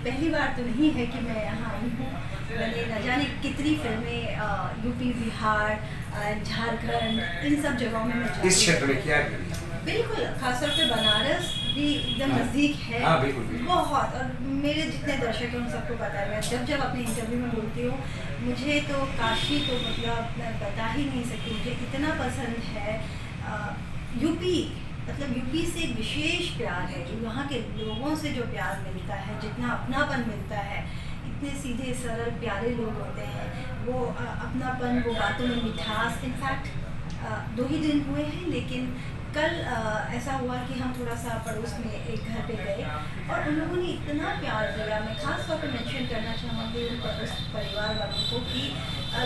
पहली बार तो नहीं है कि मैं यहाँ आई हूँ। मैंने न जाने कितनी फिल्में यूपी, बिहार, झारखंड, इन सब जगहों में मैं इस क्षेत्र में क्या करी? बिल्कुल, खासतौर पे बनारस भी एकदम नज़दीक है। हाँ, बिल्कुल, बिल्कुल। बहुत, और मेरे जितने दर्शक हैं उन सबको पता है। मैं जब अपने इंटरव्यू में बोलती हूँ, मुझे तो काशी तो मतलब मैं बता ही नहीं सकती, मुझे इतना पसंद है। यूपी, मतलब यूपी से एक विशेष प्यार है, वहाँ के लोगों से जो प्यार मिलता है, जितना अपनापन मिलता है, इतने सीधे सरल प्यारे लोग होते हैं, वो अपनापन, वो बातों में मिठास। इनफैक्ट 2 ही दिन हुए हैं, लेकिन कल ऐसा हुआ कि हम थोड़ा सा पड़ोस में एक घर पे गए और उन लोगों ने इतना प्यार दिया। मैं खास तौर पे मेंशन करना चाहूँगी उन पड़ोस परिवार वालों को कि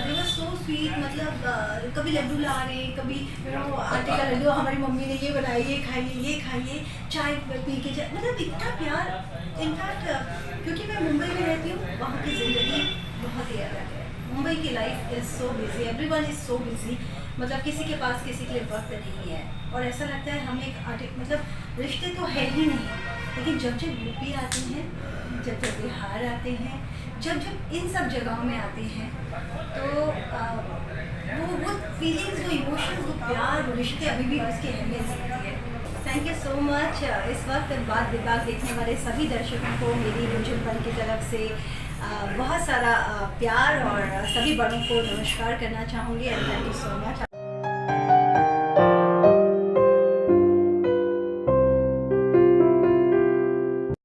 दे वर सो स्वीट। मतलब कभी लड्डू ला रहे, कभी आटे का लड्डू, हमारी मम्मी ने ये बनाया, ये खाइए, चाय पी के जाए, मतलब इतना प्यार। इनफैक्ट क्योंकि मैं मुंबई में रहती हूँ, वहाँ की ज़िंदगी बहुत ही अलग है। मुंबई की life is so busy, everyone is so busy, मतलब किसी के पास किसी के लिए वक्त नहीं है। और ऐसा लगता है हम एक मतलब रिश्ते तो है ही नहीं, लेकिन जब यूपी आते हैं, जब बिहार आते हैं, जब इन सब जगहों में आते हैं, तो वो फीलिंग्स, वो इमोशंस, वो प्यार, वो रिश्ते अभी भी उसकी अहमियत दिखती है। Thank you so much. इस वक्त बात विभाग देखने वाले सभी दर्शकों को मेरी रुचिर पल की तरफ से बहुत सारा प्यार और सभी बड़ों को नमस्कार करना चाहूँगी। And thank you so much.